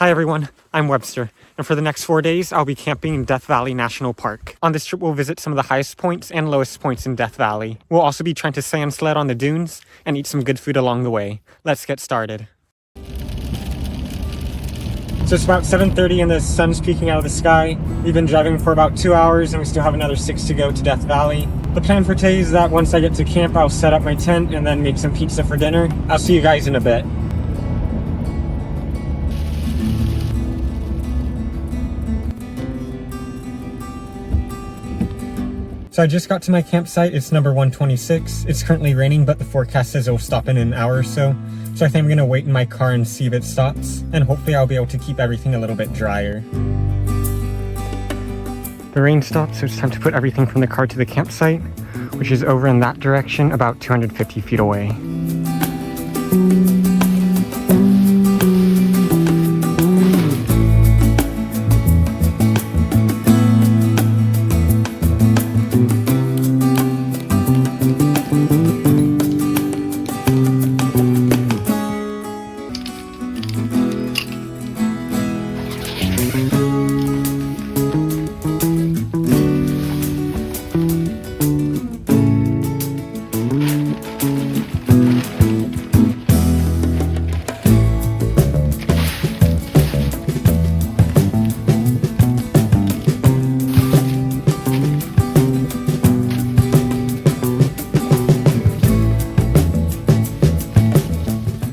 Hi everyone, I'm Webster, and for the next 4 days, I'll be camping in Death Valley National Park. On this trip, we'll visit some of the highest points and lowest points in Death Valley. We'll also be trying to sand sled on the dunes and eat some good food along the way. Let's get started. So it's about 7:30 and the sun's peeking out of the sky. We've been driving for about 2 hours and we still have another 6 to go to Death Valley. The plan for today is that once I get to camp, I'll set up my tent and then make some pizza for dinner. I'll see you guys in a bit. So I just got to my campsite. It's number 126. It's currently raining, but the forecast says it'll stop in an hour or so. So I think I'm gonna wait in my car and see if it stops, and hopefully I'll be able to keep everything a little bit drier. The rain stopped, so it's time to put everything from the car to the campsite, which is over in that direction, about 250 feet away.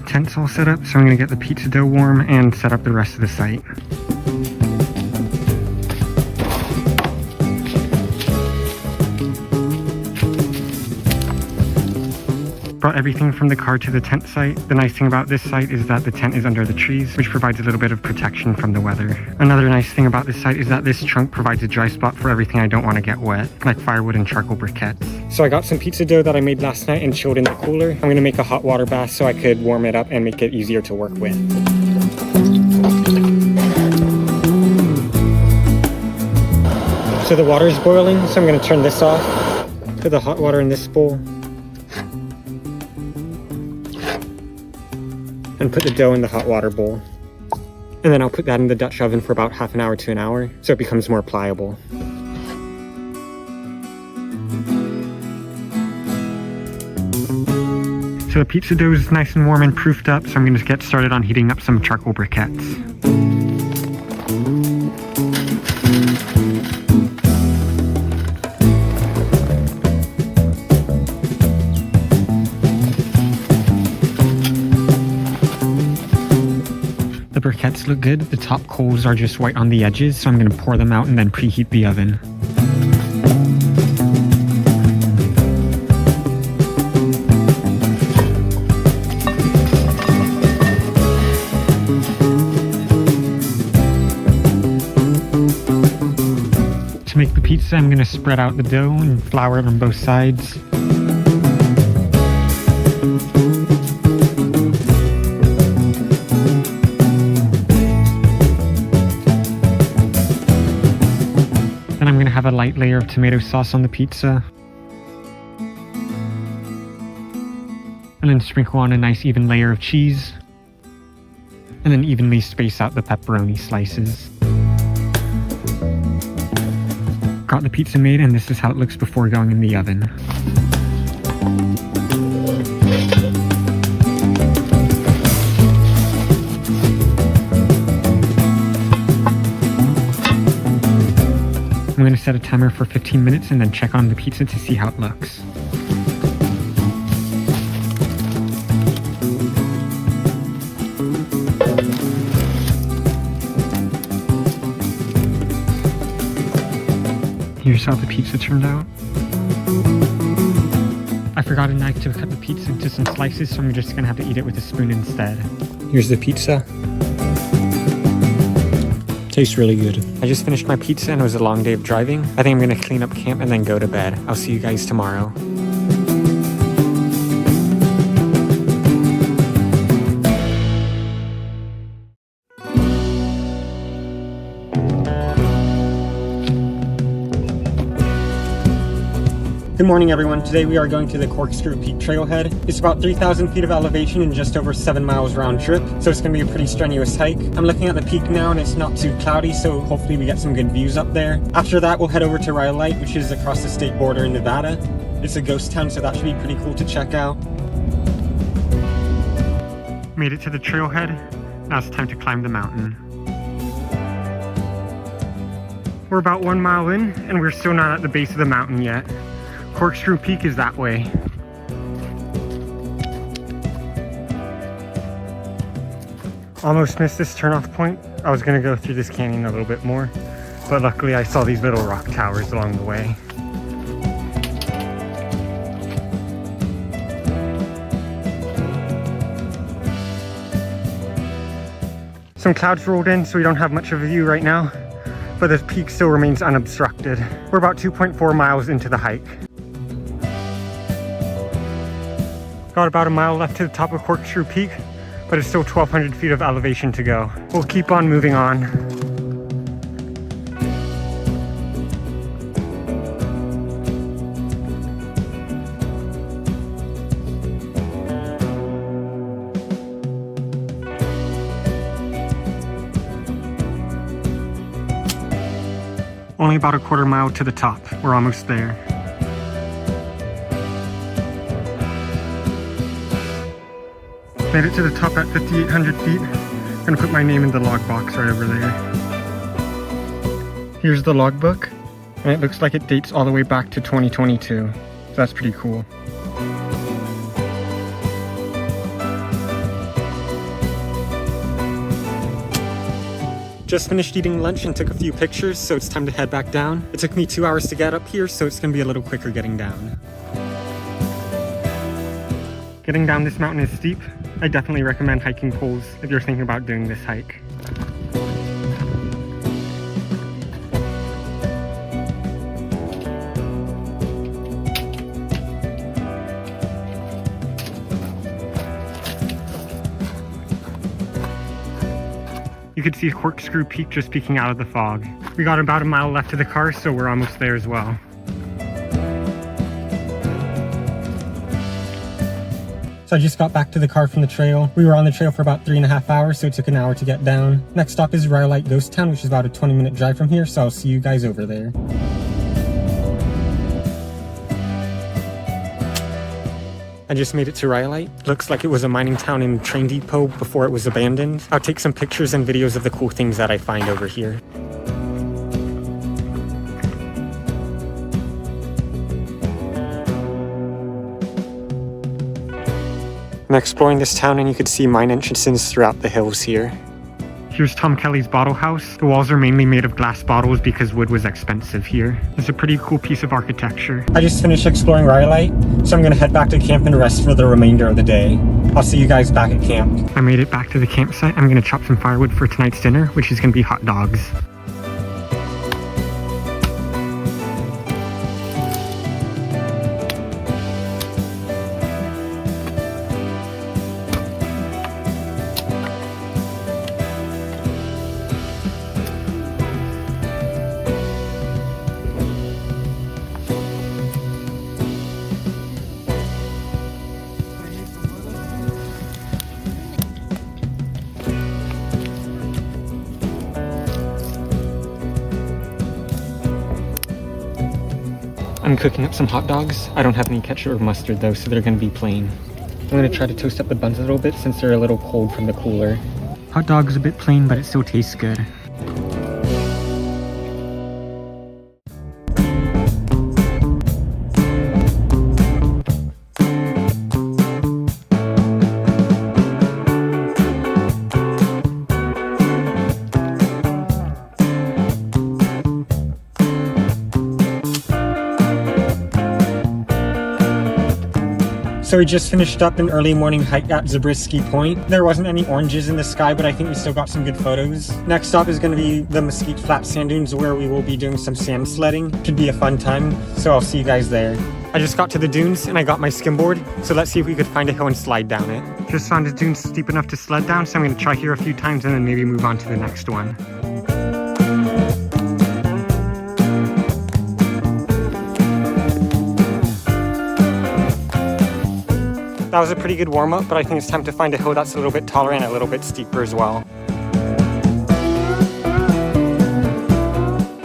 Tent's all set up, so I'm going to get the pizza dough warm and set up the rest of the site. Brought everything from the car to the tent site. The nice thing about this site is that the tent is under the trees, which provides a little bit of protection from the weather. Another nice thing about this site is that this trunk provides a dry spot for everything I don't want to get wet, like firewood and charcoal briquettes. So I got some pizza dough that I made last night and chilled in the cooler. I'm going to make a hot water bath so I could warm it up and make it easier to work with. So the water is boiling, so I'm going to turn this off. Put the hot water in this bowl. And put the dough in the hot water bowl. And then I'll put that in the Dutch oven for about half an hour to an hour, so it becomes more pliable. So the pizza dough is nice and warm and proofed up, so I'm going to get started on heating up some charcoal briquettes. The briquettes look good. The top coals are just white on the edges, so I'm going to pour them out and then preheat the oven. To make the pizza, I'm going to spread out the dough and flour it on both sides. Then I'm going to have a light layer of tomato sauce on the pizza. And then sprinkle on a nice even layer of cheese. And then evenly space out the pepperoni slices. Got the pizza made, and this is how it looks before going in the oven. I'm going to set a timer for 15 minutes and then check on the pizza to see how it looks. Here's how the pizza turned out. I forgot a knife to cut the pizza into some slices, so I'm just going to have to eat it with a spoon instead. Here's the pizza. Tastes really good. I just finished my pizza and it was a long day of driving. I think I'm going to clean up camp and then go to bed. I'll see you guys tomorrow. Good morning everyone. Today we are going to the Corkscrew Peak trailhead. It's about 3,000 feet of elevation and just over 7 miles round trip, so it's going to be a pretty strenuous hike. I'm looking at the peak now and it's not too cloudy, so hopefully we get some good views up there. After that we'll head over to Rhyolite, which is across the state border in Nevada. It's a ghost town, so that should be pretty cool to check out. Made it to the trailhead. Now it's time to climb the mountain. We're about 1 mile in and we're still not at the base of the mountain yet. Corkscrew Peak is that way. Almost missed this turnoff point. I was gonna go through this canyon a little bit more, but luckily I saw these little rock towers along the way. Some clouds rolled in, so we don't have much of a view right now, but the peak still remains unobstructed. We're about 2.4 miles into the hike. Got about a mile left to the top of Corkscrew Peak, but it's still 1,200 feet of elevation to go. We'll keep on moving on. Only about a quarter mile to the top. We're almost there. Made it to the top at 5,800 feet. I'm gonna put my name in the logbox right over there. Here's the logbook, and it looks like it dates all the way back to 2022. So that's pretty cool. Just finished eating lunch and took a few pictures, so it's time to head back down. It took me 2 hours to get up here, so it's gonna be a little quicker getting down. Getting down this mountain is steep. I definitely recommend hiking poles if you're thinking about doing this hike. You could see Corkscrew Peak just peeking out of the fog. We got about a mile left to the car, so we're almost there as well. So I just got back to the car from the trail. We were on the trail for about 3.5 hours, so it took an hour to get down. Next stop is Rhyolite Ghost Town, which is about a 20-minute drive from here, so I'll see you guys over there. I just made it to Rhyolite. Looks like it was a mining town and train depot before it was abandoned. I'll take some pictures and videos of the cool things that I find over here. I'm exploring this town and you could see mine entrances throughout the hills here. Here's Tom Kelly's bottle house. The walls are mainly made of glass bottles because wood was expensive here. It's a pretty cool piece of architecture. I just finished exploring Rhyolite, so I'm gonna head back to camp and rest for the remainder of the day. I'll see you guys back at camp. I made it back to the campsite. I'm gonna chop some firewood for tonight's dinner, which is gonna be hot dogs. I'm cooking up some hot dogs. I don't have any ketchup or mustard though, so they're gonna be plain. I'm gonna try to toast up the buns a little bit since they're a little cold from the cooler. Hot dog's a bit plain, but it still tastes good. So we just finished up an early morning hike at Zabriskie Point. There wasn't any oranges in the sky, but I think we still got some good photos. Next stop is going to be the Mesquite Flat Sand Dunes, where we will be doing some sand sledding. Should be a fun time, so I'll see you guys there. I just got to the dunes and I got my skimboard, so let's see if we could find a hill and slide down it. Just found a dune steep enough to sled down, so I'm going to try here a few times and then maybe move on to the next one. That was a pretty good warm-up, but I think it's time to find a hill that's a little bit taller and a little bit steeper as well.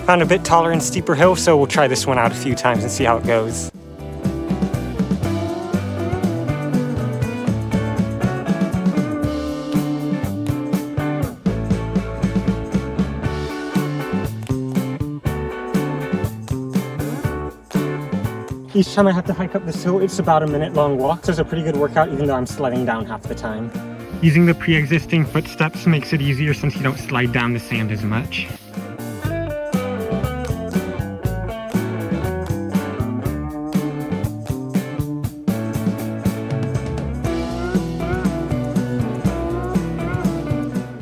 Found a bit taller and steeper hill, so we'll try this one out a few times and see how it goes. Each time I have to hike up this hill, it's about a minute-long walk, so it's a pretty good workout even though I'm sliding down half the time. Using the pre-existing footsteps makes it easier since you don't slide down the sand as much.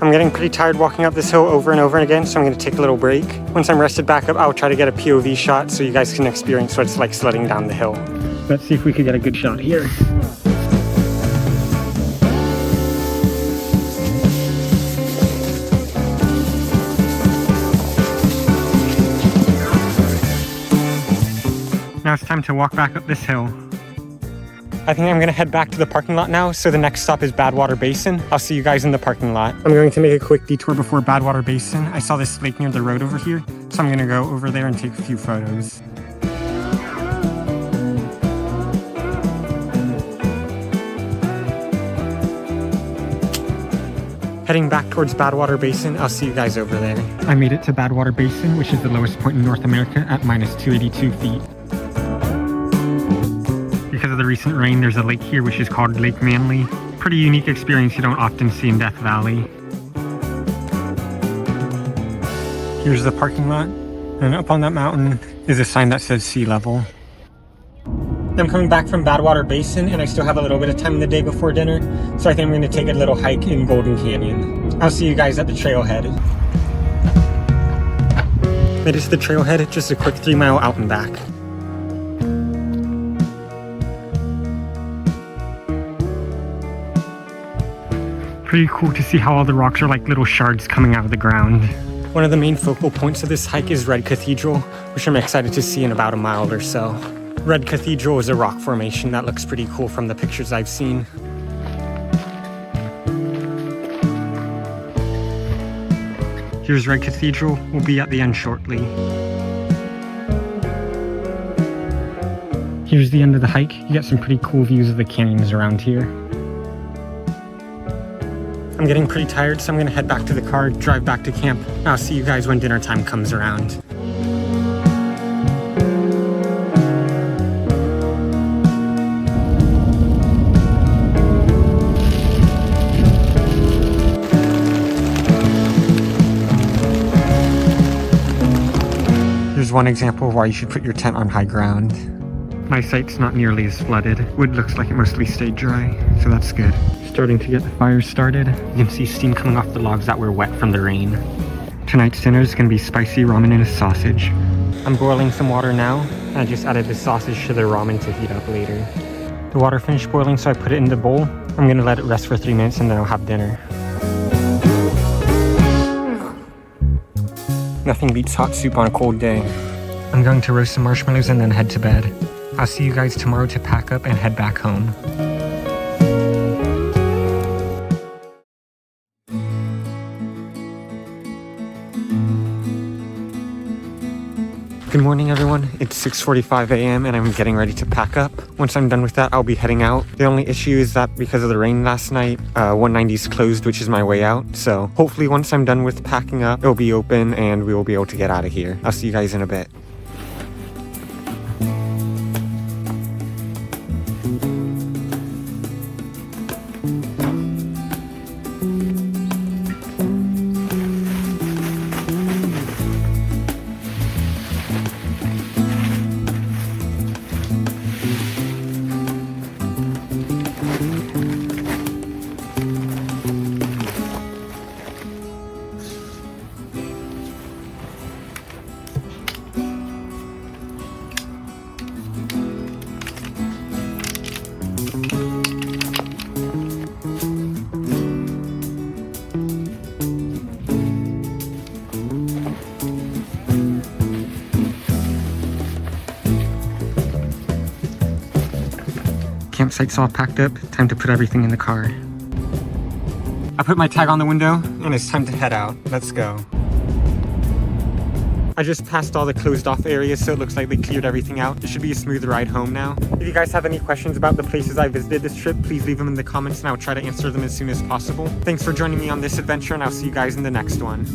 I'm getting pretty tired walking up this hill over and over again, so I'm going to take a little break. Once I'm rested back up, I'll try to get a POV shot so you guys can experience what it's like sledding down the hill. Let's see if we can get a good shot here. Now it's time to walk back up this hill. I think I'm going to head back to the parking lot now, so the next stop is Badwater Basin. I'll see you guys in the parking lot. I'm going to make a quick detour before Badwater Basin. I saw this lake near the road over here, so I'm going to go over there and take a few photos. Heading back towards Badwater Basin, I'll see you guys over there. I made it to Badwater Basin, which is the lowest point in North America at minus 282 feet. Because of the recent rain, there's a lake here which is called Lake Manly. Pretty unique experience you don't often see in Death Valley. Here's the parking lot, and up on that mountain is a sign that says sea level. I'm coming back from Badwater Basin, and I still have a little bit of time in the day before dinner, so I think I'm going to take a little hike in Golden Canyon. I'll see you guys at the trailhead. Made it to the trailhead, just a quick 3-mile out and back. Pretty cool to see how all the rocks are like little shards coming out of the ground. One of the main focal points of this hike is Red Cathedral, which I'm excited to see in about a mile or so. Red Cathedral is a rock formation that looks pretty cool from the pictures I've seen. Here's Red Cathedral. We'll be at the end shortly. Here's the end of the hike. You get some pretty cool views of the canyons around here. I'm getting pretty tired, so I'm going to head back to the car, drive back to camp. I'll see you guys when dinner time comes around. Here's one example of why you should put your tent on high ground. My site's not nearly as flooded. Wood looks like it mostly stayed dry, so that's good. Starting to get the fire started. You can see steam coming off the logs that were wet from the rain. Tonight's dinner is going to be spicy ramen and a sausage. I'm boiling some water now, and I just added the sausage to the ramen to heat up later. The water finished boiling, so I put it in the bowl. I'm going to let it rest for 3 minutes and then I'll have dinner. Nothing beats hot soup on a cold day. I'm going to roast some marshmallows and then head to bed. I'll see you guys tomorrow to pack up and head back home. Good morning, everyone. It's 6:45 a.m. and I'm getting ready to pack up. Once I'm done with that, I'll be heading out. The only issue is that because of the rain last night, 190's closed, which is my way out. So hopefully once I'm done with packing up, it'll be open and we will be able to get out of here. I'll see you guys in a bit. campsite's all packed up. Time to put everything in the car. I put my tag on the window, and it's time to head out. Let's go. I just passed all the closed off areas, so it looks like they cleared everything out. It should be a smooth ride home now. If you guys have any questions about the places I visited this trip, please leave them in the comments and I'll try to answer them as soon as possible. Thanks for joining me on this adventure, and I'll see you guys in the next one.